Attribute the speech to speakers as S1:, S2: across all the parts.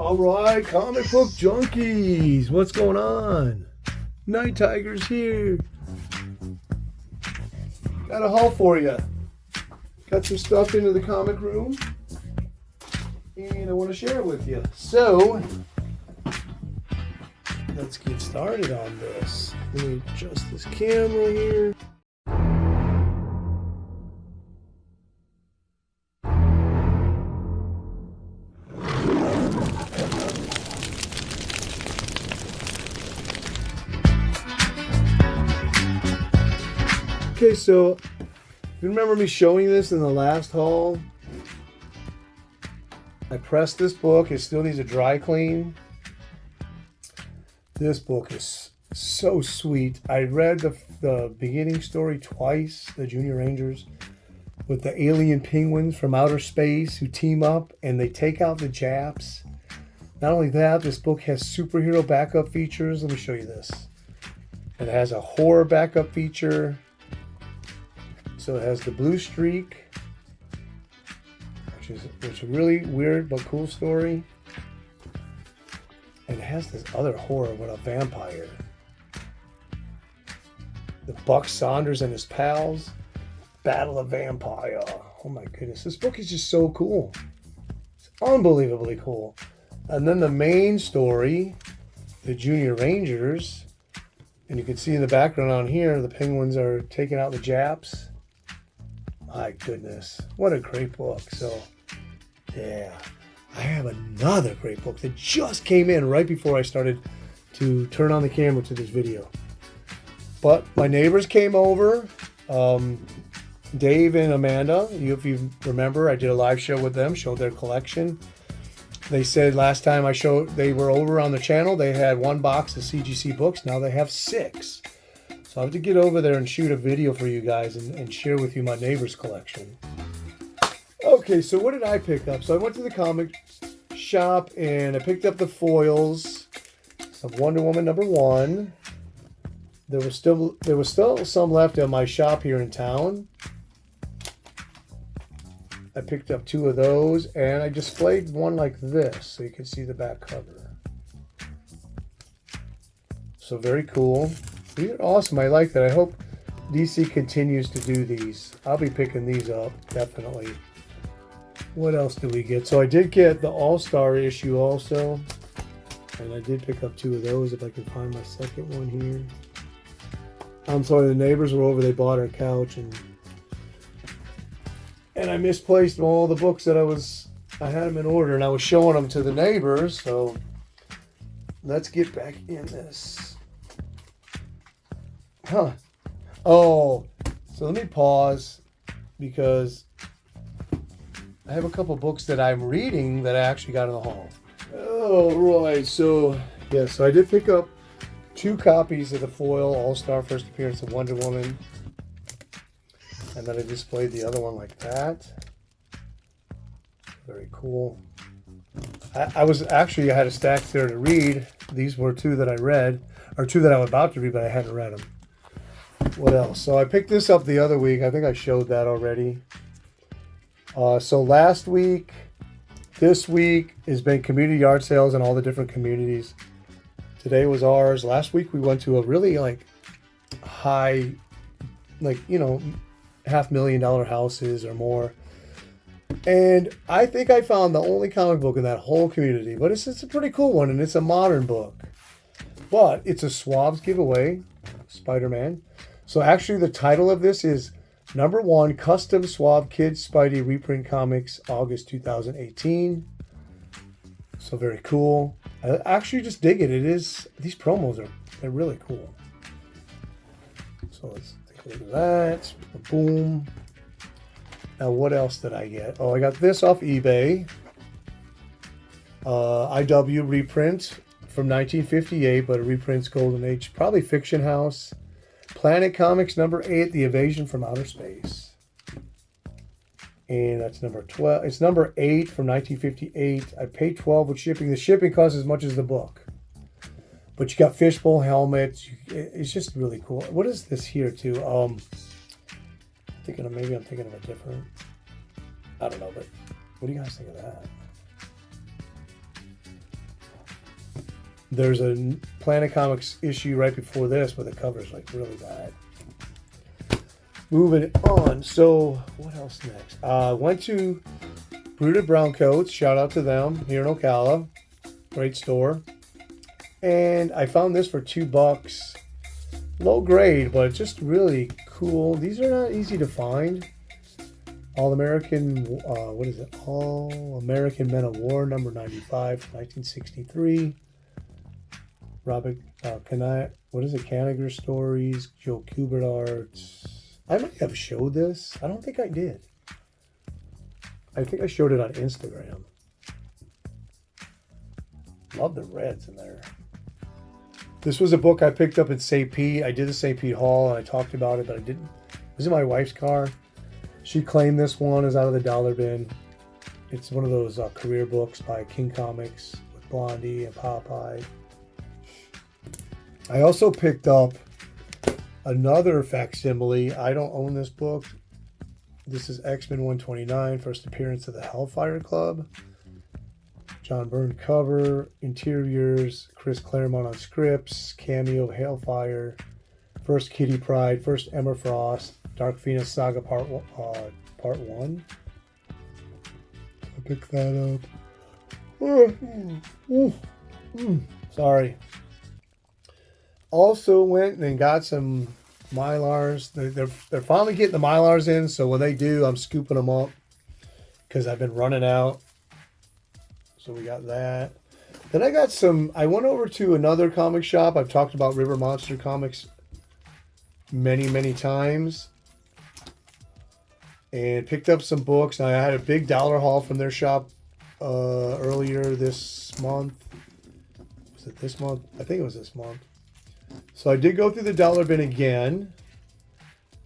S1: All right, comic book junkies, what's going on? Night Tiger's here. Got a haul for you. Got some stuff into the comic room, and I want to share it with you. So, let's get started on this. Let me adjust this camera here. Okay, so you remember me showing this in the last haul? I pressed this book. It still needs a dry clean. This book is so sweet. I read the beginning story twice, the Junior Rangers, with the alien penguins from outer space who team up and they take out the Japs. Not only that, this book has superhero backup features. Let me show you this. It has a horror backup feature. So it has the blue streak, which is a really weird but cool story. And it has this other horror with a vampire. The Buck Saunders and his pals, Battle of Vampire. Oh my goodness, this book is just so cool. It's unbelievably cool. And then the main story, the Junior Rangers, and you can see in the background on here, the penguins are taking out the Japs. My goodness, what a great book. So, yeah, I have another great book that just came in right before I started to turn on the camera to this video. But my neighbors came over, Dave and Amanda. If you remember, I did a live show with them, showed their collection. They said last time they were over on the channel, they had one box of CGC books. Now they have 6. So I have to get over there and shoot a video for you guys and share with you my neighbor's collection. Okay, so what did I pick up? So I went to the comic shop and I picked up the foils of Wonder Woman #1. There was still some left at my shop here in town. I picked up 2 of those and I displayed one like this so you can see the back cover. So very cool. These are awesome. I like that. I hope DC continues to do these. I'll be picking these up, definitely. What else did we get? So I did get the All-Star issue also. And I did pick up 2 of those if I can find my second one here. I'm sorry, the neighbors were over. They bought our couch and I misplaced all the books that I had them in order and I was showing them to the neighbors. So let's get back in this. Oh, so let me pause because I have a couple books that I'm reading that I actually got in the haul. Oh, right. So, yeah, so I did pick up 2 copies of the foil All-Star First Appearance of Wonder Woman. And then I displayed the other one like that. Very cool. I had a stack there to read. These were 2 that I read, or 2 that I was about to read, but I hadn't read them. What else? So I picked this up the other week. I think I showed that already. So last week, this week has been community yard sales in all the different communities. Today was ours. Last week we went to a really high, $500,000 houses or more. And I think I found the only comic book in that whole community. But it's a pretty cool one and it's a modern book. But it's a Swabs giveaway, Spider-Man. So actually the title of this is #1 Custom Swab Kids Spidey Reprint Comics, August 2018. So very cool. I actually just dig it. These promos they're really cool. So let's take a look at that. Boom. Now what else did I get? Oh, I got this off eBay. IW reprint from 1958, but it reprints Golden Age, probably Fiction House. Planet Comics #8, The Invasion from Outer Space. And that's number 12. It's number 8 from 1958. I paid $12 with shipping. The shipping costs as much as the book. But you got fishbowl helmets. It's just really cool. What is this here too? Maybe I'm thinking of a different. I don't know, but what do you guys think of that? There's a Planet Comics issue right before this, but the cover's like really bad. Moving on. So what else next? Went to Brooded Browncoats. Shout out to them here in Ocala. Great store. And I found this for $2. Low grade, but just really cool. These are not easy to find. All American, what is it? All American Men of War, number 95, 1963. Robert, what is it? Kanigher Stories, Joe Kubert Arts. I might have showed this. I don't think I did. I think I showed it on Instagram. Love the reds in there. This was a book I picked up at St. Pete. I did the St. Pete haul and I talked about it, but I didn't. It was in my wife's car. She claimed this one is out of the dollar bin. It's one of those career books by King Comics with Blondie and Popeye. I also picked up another facsimile. I don't own this book. This is X-Men 129, first appearance of the Hellfire Club. John Byrne cover, interiors, Chris Claremont on scripts, cameo of Hellfire, first Kitty Pryde, first Emma Frost, Dark Phoenix Saga Part 1. I picked that up. Sorry. Also went and got some Mylars. They're finally getting the Mylars in, so when they do, I'm scooping them up because I've been running out. So we got that. Then I went over to another comic shop. I've talked about River Monster Comics many, many times. And picked up some books. Now, I had a big dollar haul from their shop earlier this month. Was it this month? I think it was this month. So I did go through the dollar bin again.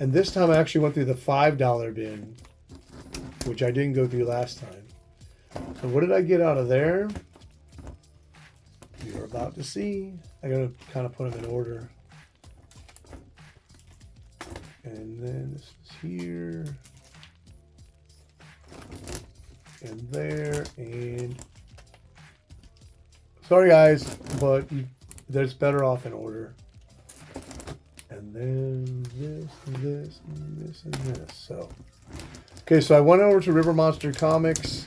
S1: And this time I actually went through the $5 bin, which I didn't go through last time. So what did I get out of there? You're about to see. I gotta kind of put them in order. And then this is here. And there. And sorry guys, but there's better off in order. And then this and this and this and this. So, okay, so I went over to River Monster Comics.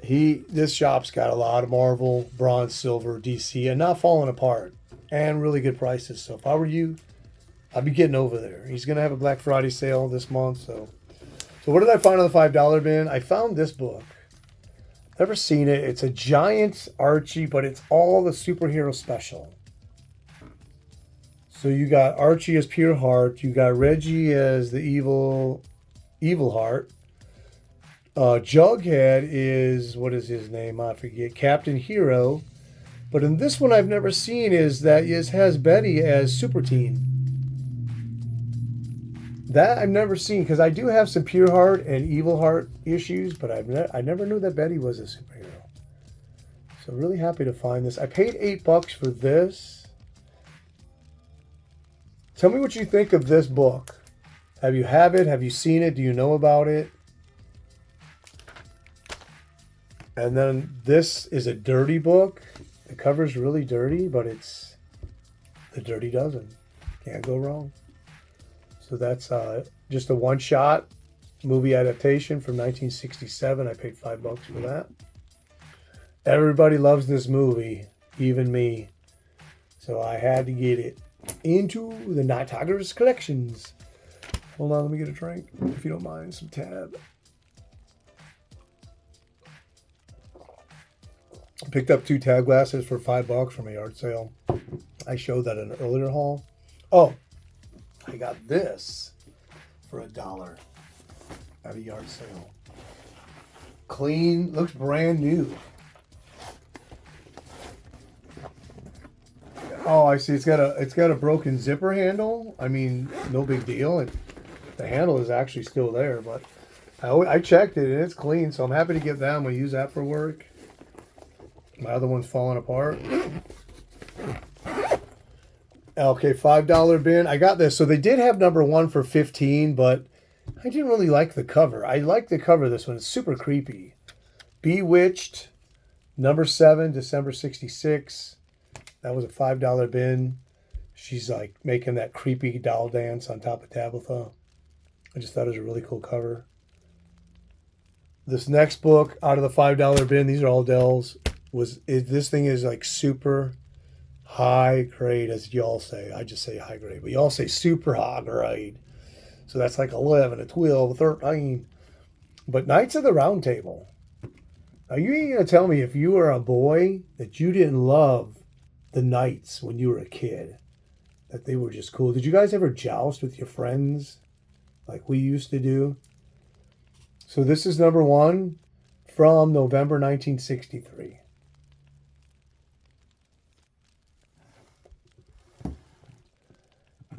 S1: This shop's got a lot of Marvel, Bronze, Silver, DC, and not falling apart, and really good prices. So if I were you, I'd be getting over there. He's gonna have a Black Friday sale this month. So what did I find on the $5 bin? I found this book. Never seen it. It's a giant Archie, but it's all the superhero special. So you got Archie as Pure Heart. You got Reggie as the evil Heart. Jughead is, what is his name? I forget. Captain Hero. But in this one I've never seen is that it has Betty as Super Teen. That I've never seen because I do have some Pure Heart and Evil Heart issues, but I never knew that Betty was a superhero. So really happy to find this. I paid $8 for this. Tell me what you think of this book. Have you it? Have you seen it? Do you know about it? And then this is a dirty book. The cover's really dirty, but it's the Dirty Dozen. Can't go wrong. So that's just a one-shot movie adaptation from 1967. I paid $5 for that. Everybody loves this movie, even me. So I had to get it into the Night Tigers collections. Hold on, let me get a drink, if you don't mind, some tab. Picked up 2 tab glasses for $5 from a yard sale. I showed that in an earlier haul. Oh, I got this for $1 at a yard sale. Clean, looks brand new. Oh, I see. It's got a broken zipper handle. I mean, no big deal. The handle is actually still there, but I checked it and it's clean. So I'm happy to get that. I'm gonna use that for work. My other one's falling apart. Okay, $5 bin. I got this. So they did have number 1 for $15, but I didn't really like the cover. I like the cover of this one. It's super creepy. Bewitched, Number 7, December 66. That was a $5 bin. She's like making that creepy doll dance on top of Tabitha. I just thought it was a really cool cover. This next book out of the $5 bin, these are all Dells. This thing is like super high grade, as y'all say. I just say high grade, but y'all say super high grade. So that's like 11, a 12, a 13. But Knights of the Round Table. Now you ain't gonna tell me if you were a boy that you didn't love the knights when you were a kid. That they were just cool. Did you guys ever joust with your friends like we used to do? So this is number 1 from November 1963.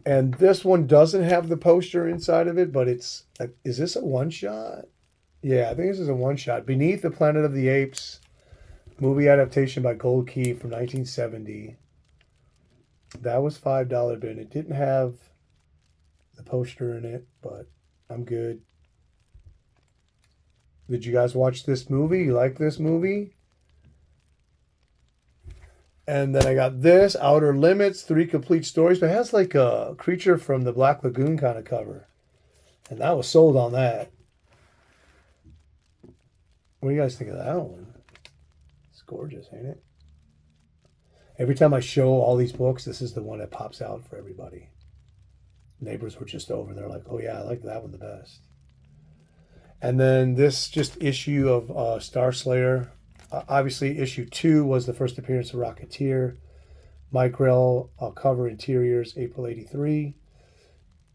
S1: And this one doesn't have the poster inside of it, but is this a one-shot? Yeah, I think this is a one-shot. Beneath the Planet of the Apes, movie adaptation by Gold Key from 1970. That was $5 bin. It didn't have the poster in it, but I'm good. Did you guys watch this movie? You like this movie? And then I got this, Outer Limits, 3 complete stories, but it has like a Creature from the Black Lagoon kind of cover. And I was sold on that. What do you guys think of that one? It's gorgeous, ain't it? Every time I show all these books, this is the one that pops out for everybody. Neighbors were just over there like, oh yeah, I like that one the best. And then this just issue of Star Slayer. Obviously, issue 2 was the first appearance of Rocketeer. Mike Rell, cover interiors, April 83.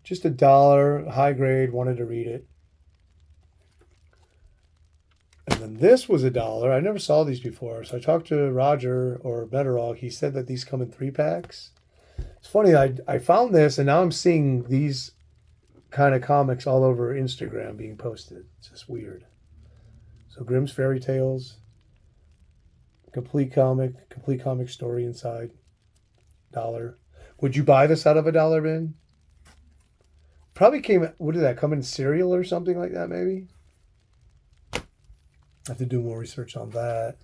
S1: Just $1, high grade, wanted to read it. And then this was $1. I never saw these before. So I talked to Roger or Betterog. He said that these come in 3-packs. It's funny, I found this and now I'm seeing these kind of comics all over Instagram being posted. It's just weird. So Grimm's Fairy Tales. Complete comic story inside. $1. Would you buy this out of $1 bin? Probably what did that come in cereal or something like that maybe? I have to do more research on that.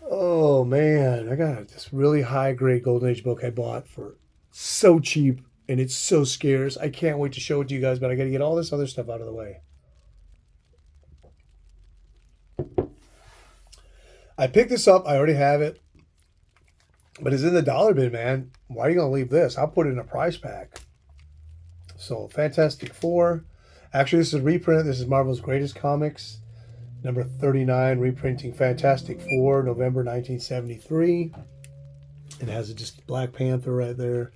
S1: Oh man, I got this really high grade Golden Age book I bought for so cheap and it's so scarce. I can't wait to show it to you guys, but I got to get all this other stuff out of the way. I picked this up. I already have it. But it's in the $1 bin, man. Why are you going to leave this? I'll put it in a prize pack. So, Fantastic Four. Actually, this is a reprint. This is Marvel's Greatest Comics. Number 39, reprinting Fantastic Four, November 1973. It has just Black Panther right there.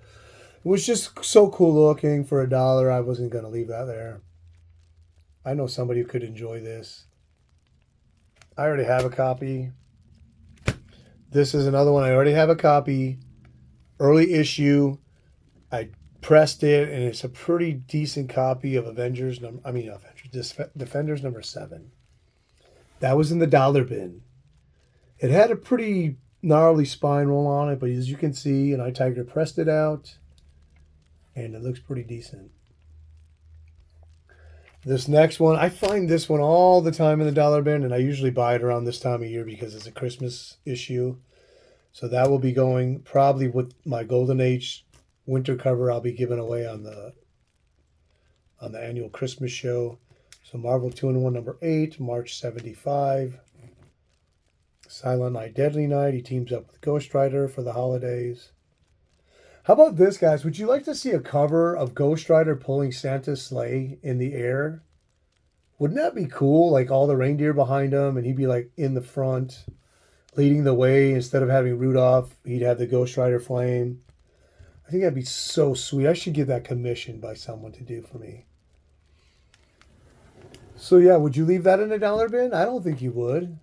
S1: It was just so cool looking for $1. I wasn't going to leave that there. I know somebody who could enjoy this. I already have a copy. This is another one. I already have a copy. Early issue. I pressed it, and it's a pretty decent copy of Defenders number 7. That was in the $1 bin. It had a pretty gnarly spine roll on it, but as you can see, an iTiger pressed it out, and it looks pretty decent. This next one, I find this one all the time in the $1 bin, and I usually buy it around this time of year because it's a Christmas issue. So that will be going probably with my Golden Age winter cover I'll be giving away on the annual Christmas show. So Marvel 2-in-1 number 8, March 75. Silent Night, Deadly Night. He teams up with Ghost Rider for the holidays. How about this, guys? Would you like to see a cover of Ghost Rider pulling Santa's sleigh in the air? Wouldn't that be cool? Like all the reindeer behind him, and he'd be like in the front, leading the way. Instead of having Rudolph, he'd have the Ghost Rider flame. I think that'd be so sweet. I should get that commissioned by someone to do for me. So yeah, would you leave that in a $1 bin? I don't think you would.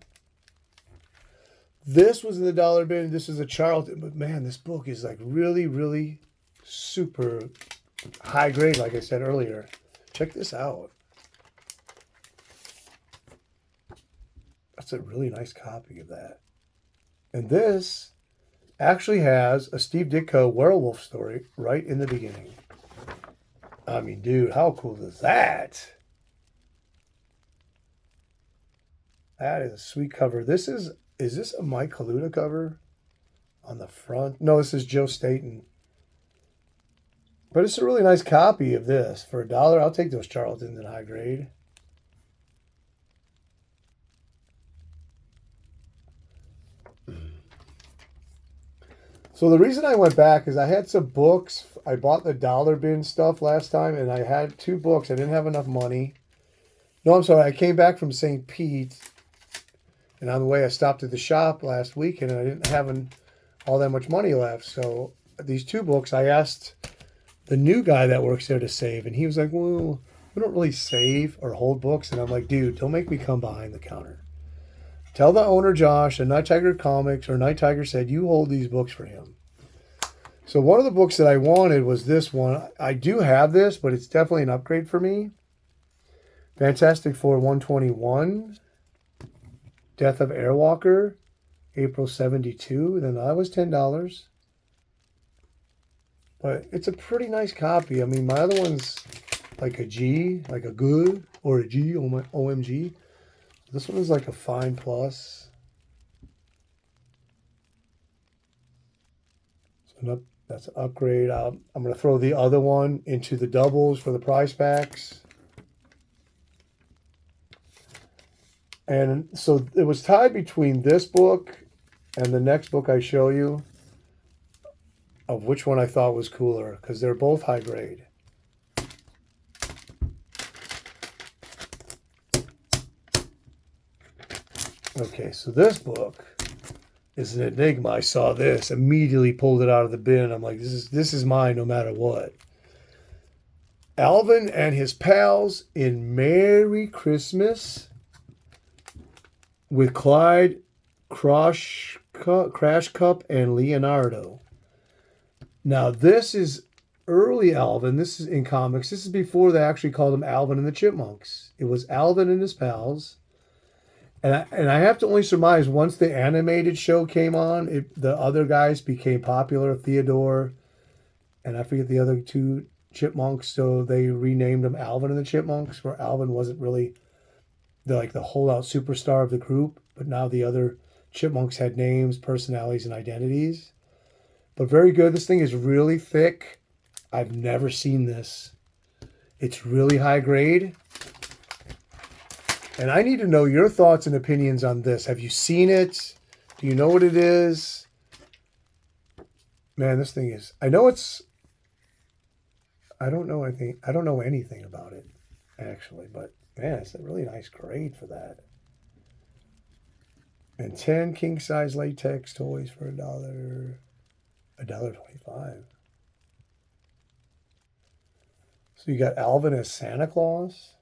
S1: This was in the $1 bin. This is a Charlton, but man, this book is like really, really super high grade, like I said earlier. Check this out. That's a really nice copy of that. And this actually has a Steve Ditko werewolf story right in the beginning. I mean, dude, how cool is that? That is a sweet cover. This is Is this a Mike Kaluta cover on the front? No, this is Joe Staten. But it's a really nice copy of this. For $1, I'll take those Charltons in high grade. So the reason I went back is I had some books. I bought the dollar bin stuff last time, and I had 2 books. I didn't have enough money. No, I'm sorry. I came back from St. Pete, and on the way I stopped at the shop last week, and I didn't have all that much money left. So these 2 books, I asked the new guy that works there to save, and he was like, well, we don't really save or hold books. And I'm like, dude, don't make me come behind the counter. Tell the owner, Josh, at Night Tiger Comics, or Night Tiger said you hold these books for him. So one of the books that I wanted was this one. I do have this, but it's definitely an upgrade for me. Fantastic Four 121. Death of Airwalker, April 72. Then that was $10. But it's a pretty nice copy. I mean, my other one's like a G, like a good, or a G, OMG. This one is like a fine plus. So that's an upgrade. I'm going to throw the other one into the doubles for the prize packs. And so it was tied between this book and the next book I show you of which one I thought was cooler, because they're both high grade. Okay, so this book is an enigma. I saw this, immediately pulled it out of the bin. I'm like, this is mine no matter what. Alvin and his pals in Merry Christmas with Clyde, Crash Cup, and Leonardo. Now, this is early Alvin. This is in comics. This is before they actually called him Alvin and the Chipmunks. It was Alvin and his pals. And I have to only surmise, once the animated show came on, the other guys became popular, Theodore, and I forget the other 2 chipmunks, so they renamed them Alvin and the Chipmunks, where Alvin wasn't really the holdout superstar of the group, but now the other chipmunks had names, personalities, and identities. But very good. This thing is really thick. I've never seen this. It's really high grade. And I need to know your thoughts and opinions on this. Have you seen it? Do you know what it is? Man, this thing is... I don't know anything. I don't know anything about it, actually. But, man, it's a really nice grade for that. And 10 king-size latex toys for $1. $1.25. So you got Alvin as Santa Claus.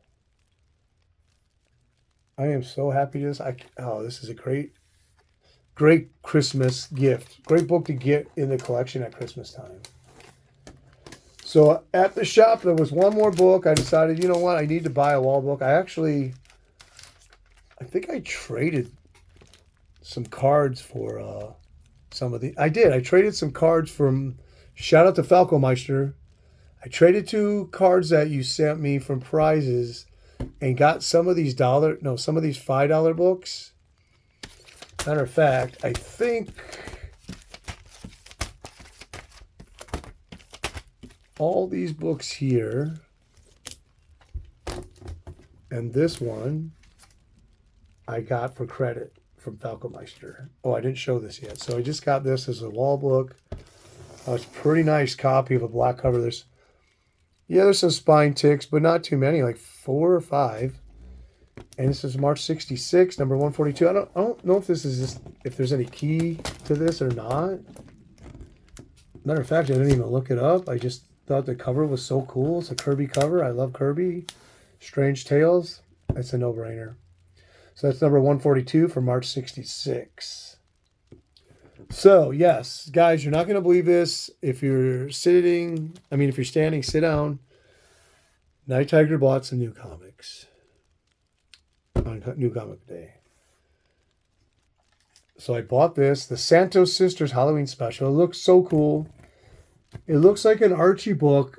S1: I am so happy this. This is a great Christmas gift. Great book to get in the collection at Christmas time. So at the shop, there was one more book. I decided, you know what? I need to buy a wall book. I think I traded some cards for some of the... I did. I traded some cards from... Shout out to Falco Meister. I traded 2 cards that you sent me from prizes and got some of these $5 books. Matter of fact, I think all these books here and this one I got for credit from Falco Meister. Oh, I didn't show this yet. So I just got this as a wall book. It's a pretty nice copy of a black cover. There's some spine ticks, but not too many, like 4 or 5. And this is March 66, number 142. I don't know if if there's any key to this or not. Matter of fact, I didn't even look it up. I just thought the cover was so cool. It's a Kirby cover. I love Kirby. Strange Tales. That's a no-brainer. So that's number 142 for March 66. So, yes, guys, you're not going to believe this. If you're standing, sit down. Night Tiger bought some new comics on New Comic Day. So I bought this, the Santos Sisters Halloween Special. It looks so cool. It looks like an Archie book.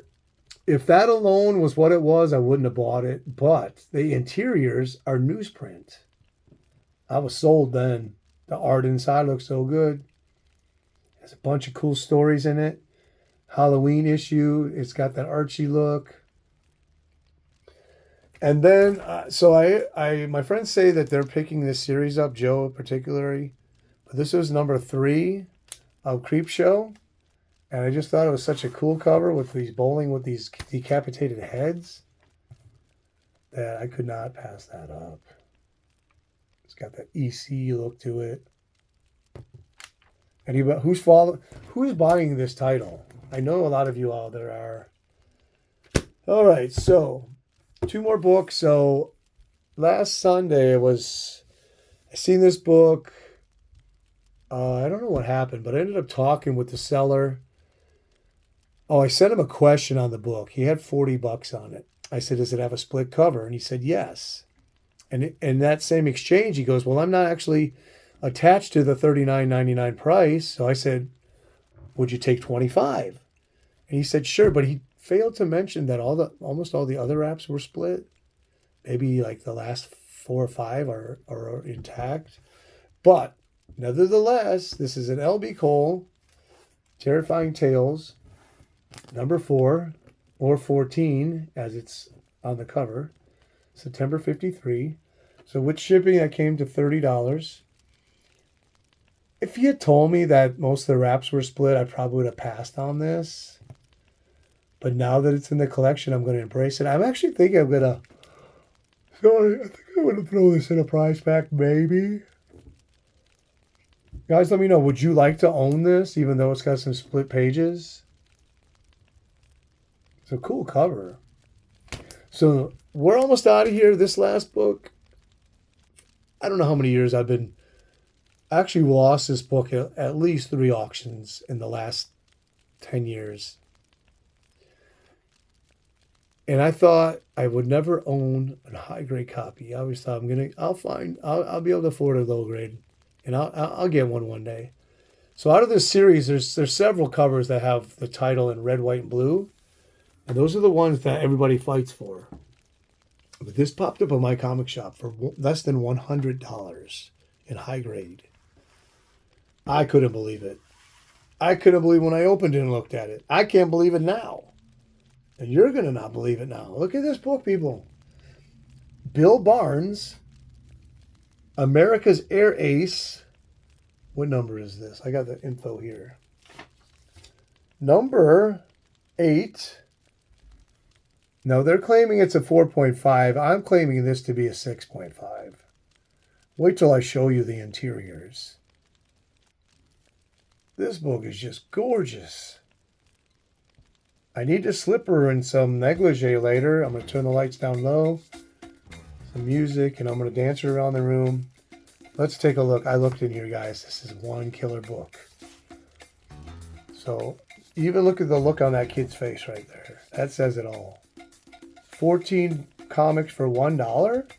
S1: If that alone was what it was, I wouldn't have bought it. But the interiors are newsprint. I was sold then. The art inside looks so good. There's a bunch of cool stories in it. Halloween issue. It's got that Archie look. And then, my friends say that they're picking this series up, Joe particularly. But this was number 3 of Creepshow. And I just thought it was such a cool cover with these bowling with these decapitated heads that I could not pass that up. It's got that EC look to it. Anybody who's buying this title? I know a lot of you out there are. All right, so 2 more books. So last Sunday I seen this book. I don't know what happened, but I ended up talking with the seller. Oh, I sent him a question on the book. He had $40 on it. I said, "Does it have a split cover?" And he said, "Yes." And in that same exchange, he goes, "Well, I'm not actually attached to the $39.99 price." So I said, "Would you take 25?" And he said, "Sure," but he failed to mention that almost all the other apps were split. Maybe like the last 4 or 5 are intact. But nevertheless, this is an L.B. Cole, Terrifying Tales, number 4 or 14 as it's on the cover. September 53. So with shipping, that came to $30. If you had told me that most of the wraps were split, I probably would have passed on this. But now that it's in the collection, I'm going to embrace it. I'm actually thinking I'm going to... Sorry, I think I'm going to throw this in a prize pack, maybe. Guys, let me know. Would you like to own this, even though it's got some split pages? It's a cool cover. So we're almost out of here. This last book, I don't know how many years I've been... I actually lost this book at least 3 auctions in the last 10 years. And I thought I would never own a high grade copy. I always thought I'll be able to afford a low grade, and I'll get one day. So out of this series, there's several covers that have the title in red, white, and blue, and those are the ones that everybody fights for. But this popped up on my comic shop for less than $100 in high grade. I couldn't believe it. I couldn't believe when I opened it and looked at it. I can't believe it now. And you're going to not believe it now. Look at this book, people. Bill Barnes, America's Air Ace. What number is this? I got the info here. Number 8. No, they're claiming it's a 4.5. I'm claiming this to be a 6.5. Wait till I show you the interiors. This book is just gorgeous. I need a slipper and some negligee later. I'm going to turn the lights down low. Some music, and I'm going to dance around the room. Let's take a look. I looked in here, guys. This is one killer book. So, even look at the look on that kid's face right there. That says it all. 14 comics for $1?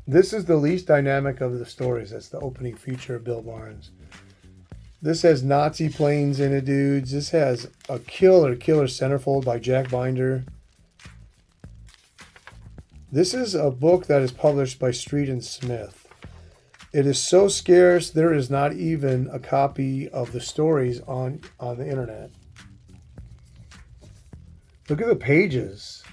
S1: This is the least dynamic of the stories. That's the opening feature of Bill Barnes. This has Nazi planes in it, dudes. This has a killer centerfold by Jack Binder. This is a book that is published by Street and Smith. It is so scarce, there is not even a copy of the stories on the internet. Look at the pages.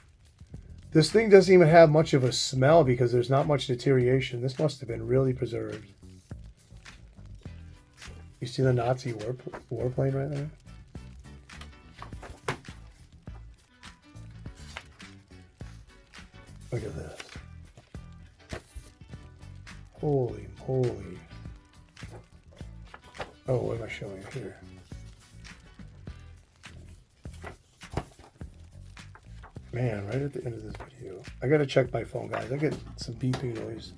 S1: This thing doesn't even have much of a smell because there's not much deterioration. This must have been really preserved. You see the Nazi warplane right there? Look at this. Holy moly. Oh, what am I showing you here? Man, right at the end of this video. I gotta check my phone, guys. I get some beeping noise.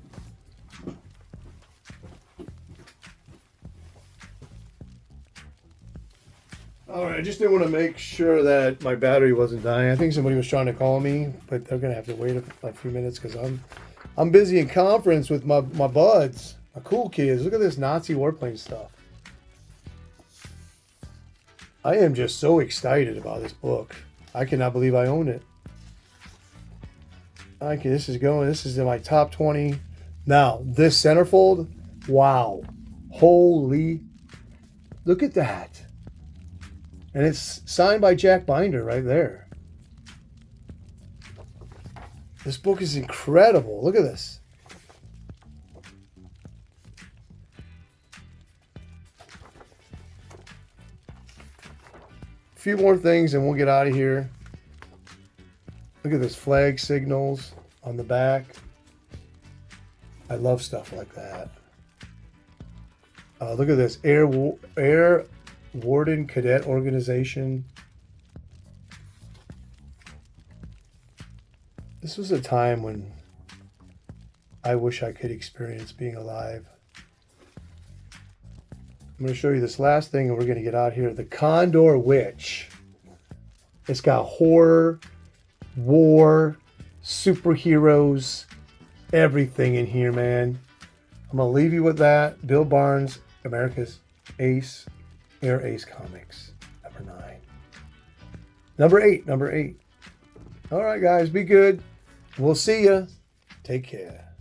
S1: Alright, I just didn't want to make sure that my battery wasn't dying. I think somebody was trying to call me, but they're gonna have to wait a few minutes because I'm busy in conference with my buds, my cool kids. Look at this Nazi warplane stuff. I am just so excited about this book. I cannot believe I own it. This is in my top 20 Now, this centerfold, wow. Holy, look at that. And it's signed by Jack Binder right there. This book is incredible. Look at this. A few more things and we'll get out of here. Look at this, flag signals on the back. I love stuff like that. Look at this, Air Warden Cadet Organization. This was a time when I wish I could experience being alive. I'm going to show you this last thing and we're going to get out here. The Condor Witch. It's got horror, war, superheroes, everything in here, man. I'm going to leave you with that. Bill Barnes, America's Ace, Air Ace Comics, number 9. Number 8. All right, guys, be good. We'll see ya. Take care.